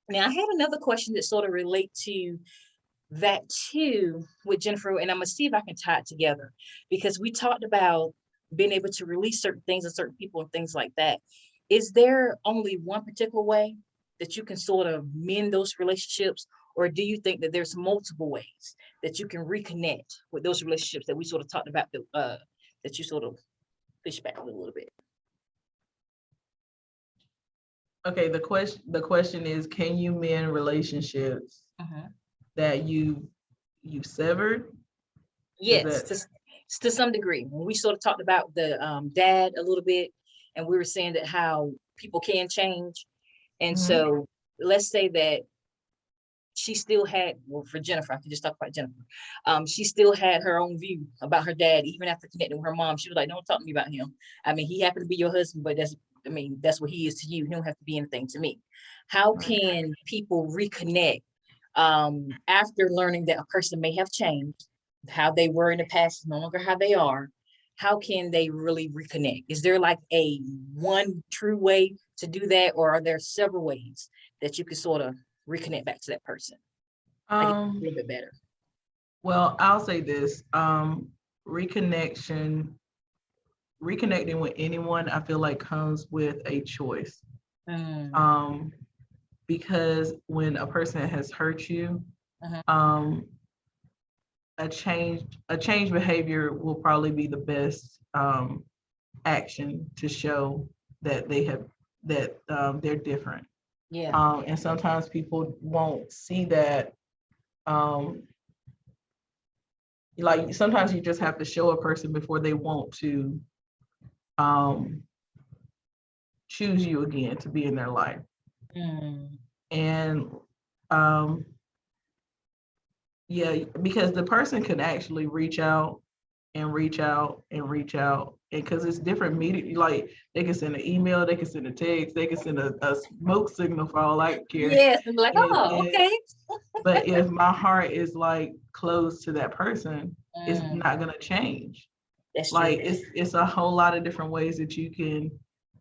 Now, I had another question that sort of relate to that too with Jennifer, and I'm gonna see if I can tie it together because we talked about being able to release certain things and certain people and things like that. Is there only one particular way that you can sort of mend those relationships, or do you think that there's multiple ways that you can reconnect with those relationships that we sort of talked about that you sort of push back a little bit? Okay, the question is, can you mend relationships Mhm. that you've severed? Is Yes, that to some degree. When we sort of talked about the dad a little bit, and we were saying that how people can change. And Mhm. so let's say that she still had, well, for Jennifer, I could just talk about Jennifer. She still had her own view about her dad, even after connecting with her mom. She was like, don't talk to me about him. I mean, he happened to be your husband, but I mean, that's what he is to you. He don't have to be anything to me. How Right. can people reconnect after learning that a person may have changed, how they were in the past is no longer how they are? How can they really reconnect? Is there like a one true way to do that, or are there several ways that you could sort of reconnect back to that person? I get a Um, little bit better. well, I'll say this. Reconnection, reconnecting with anyone, I feel like comes with a choice. Mm, Um, because when a person has hurt you, mhm. um, a change behavior will probably be the best action to show that they're different. Yeah. And sometimes people won't see that. Um, like sometimes you just have to show a person before they want to um, choose you again to be in their life. Mm, And um, yeah, because the person can actually reach out and reach out and reach out. And because it's different media, like they can send an email, they can send a text, they can send a smoke signal for all I care. yes, and be like, oh, And okay. but if my heart is like closed to that person, it's Mm, not gonna change. that's true. Like it's a whole lot of different ways that you can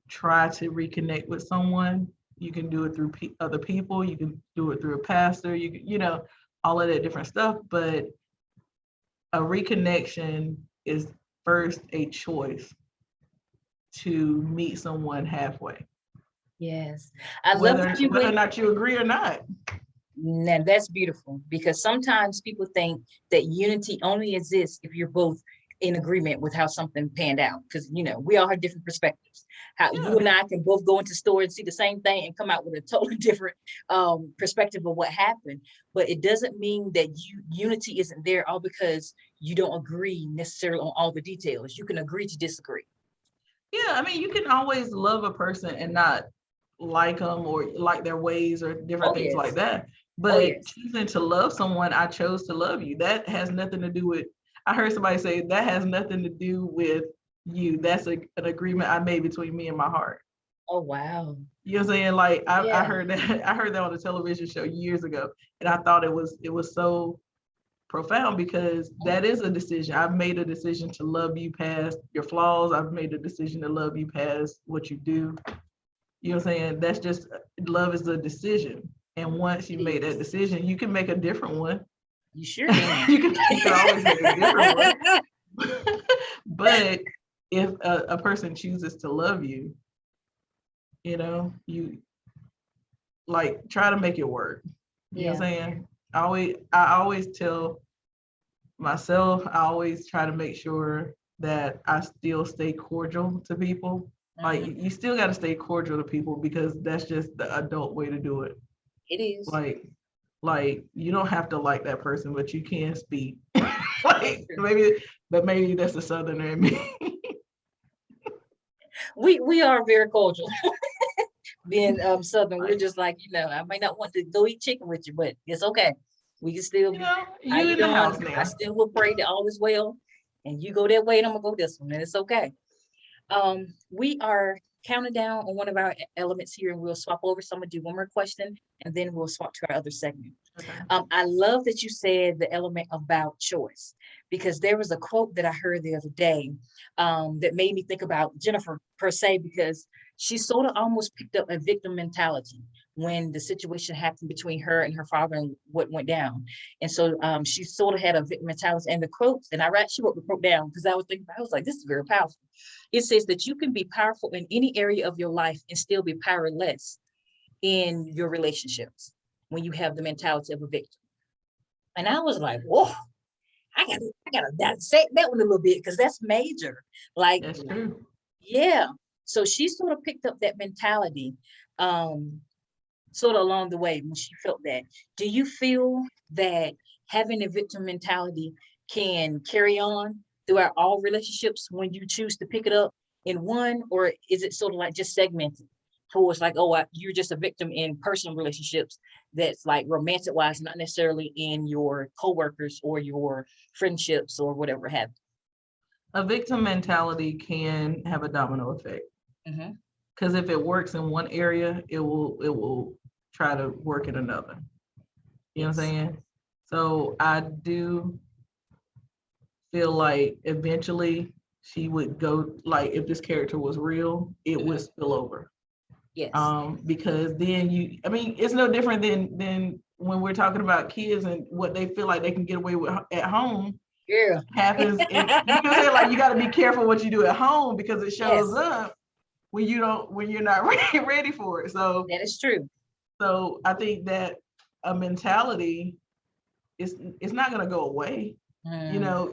try to reconnect with someone. You can do it through other people. You can do it through a pastor. All of that different stuff. But a reconnection is first a choice to meet someone halfway, Yes, I love whether that you whether or went. not you agree or not. Now that's beautiful because sometimes people think that unity only exists if you're both in agreement with how something panned out. Because we all have different perspectives. How you Yeah, and I can both go into store and see the same thing and come out with a totally different perspective of what happened. But it doesn't mean that unity isn't there all because you don't agree necessarily on all the details. You can agree to disagree. yeah. I mean, you can always love a person and not like them or like their ways or different Oh things like yes. that. Oh But yes. choosing to love someone, I chose to love you. That has nothing to do with. I heard somebody say that has nothing to do with you. That's an agreement I made between me and my heart. Oh wow. You know what I'm saying? Like I Yeah. heard that I heard that on a television show years ago, and I thought it was so profound because that is a decision. I've made a decision to love you past your flaws. I've made a decision to love you past what you do. You know what I'm saying? That's just love is a decision. And once you It make that is. decision, you can make a different one. You sure can. You can always make a different one. But if a person chooses to love you, you like try to make it work. You know what Yeah. I'm saying? I always tell myself, I always try to make sure that I still stay cordial to people. Like Mhm. you still got to stay cordial to people because that's just the adult way to do it. It is. Like like you don't have to like that person, but you can speak. That's Like true. maybe that's the southerner in me. We are very cordial. Being Southern, we're just like, I might not want to go eat chicken with you, but it's okay. We can still be, how You you in the doing? house I now. still will pray that all is well. And you go that way and I'm gonna go this one, and it's okay. We are counting down on one of our elements here, and we'll swap over. So I'm gonna do one more question and then we'll swap to our other segment. Okay. I love that you said the element about choice because there was a quote that I heard the other day that made me think about Jennifer per se because she sort of almost picked up a victim mentality when the situation happened between her and her father and what went down. And so she sort of had a victim mentality. And the quotes, and she wrote the quote down because I was like, this is very powerful. It says that you can be powerful in any area of your life and still be powerless in your relationships when you have the mentality of a victim. And I was like, whoa, I gotta dissect that one a little bit because that's major. Like, That's true. yeah. So she sort of picked up that mentality sort of along the way when she felt that. Do you feel that having a victim mentality can carry on throughout all relationships when you choose to pick it up in one, or is it sort of like just segmented towards like, oh, you're just a victim in personal relationships that's like romantic wise, not necessarily in your coworkers or your friendships or whatever have A victim mentality can have a domino effect. you? Because if it works in one area, it will try to work in another. You know what I'm saying? So I do feel like eventually she would go, like if this character was real, it would spill over. Yes. Because then it's no different than when we're talking about kids and what they feel like they can get away with at home. Yeah. Happens. You know what I'm saying? Like you got to be careful what you do at home because it shows Yes. up when you're not ready for it. So That is true. So I think that a mentality it's not going to go away. You know,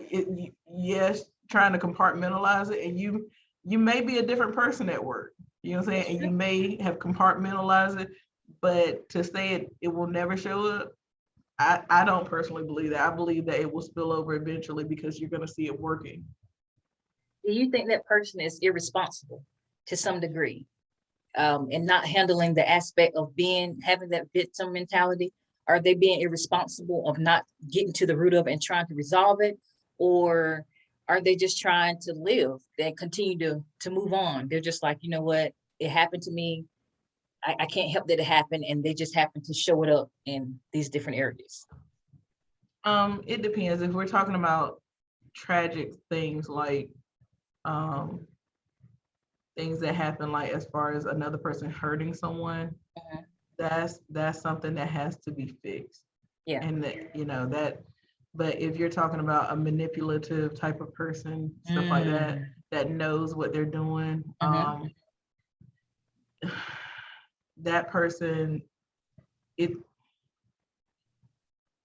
yes, trying to compartmentalize it, and you may be a different person at work. You know what I'm saying? And you may have compartmentalized it, but to say it will never show up, I don't personally believe that. I believe that it will spill over eventually because you're going to see it working. Do you think that person is irresponsible to some degree, and not handling the aspect of having that victim mentality? Are they being irresponsible of not getting to the root of it and trying to resolve it? Or are they just trying to live and continue to move on? They're just like, you know what, it happened to me. I can't help that it happened. And they just happen to show it up in these different areas. It depends. If we're talking about tragic things like things that happen, like as far as another person hurting someone, that's something that has to be fixed. Yeah. And that, but if you're talking about a manipulative type of person, stuff like that knows what they're doing, that person,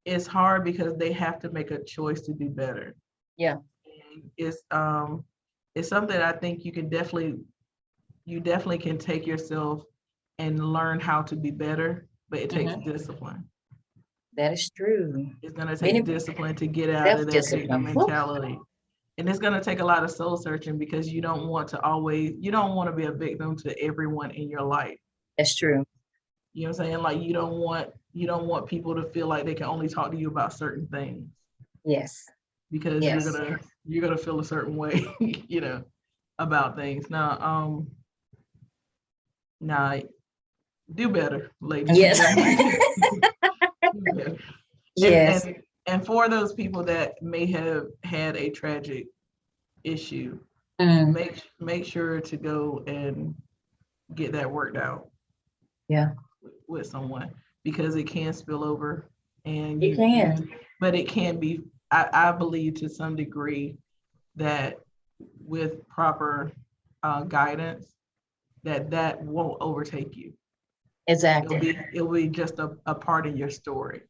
it's hard because they have to make a choice to do better. Yeah. And it's something I think you definitely can take yourself and learn how to be better, but it takes discipline. That is true. It's going to take discipline to get out of that victim mentality. And it's going to take a lot of soul searching because you don't want to be a victim to everyone in your life. That's true. You know what I'm saying? Like you don't want people to feel like they can only talk to you about certain things. Yes. Because you're gonna feel a certain way, about things. Now, do better, ladies. Yes. Do better. Yes. And for those people that may have had a tragic issue, make sure to go and get that worked out. Yeah. With someone, because it can spill over, and it can. But it can be. I believe to some degree that with proper guidance, that won't overtake you. Exactly. It'll be just a part of your story.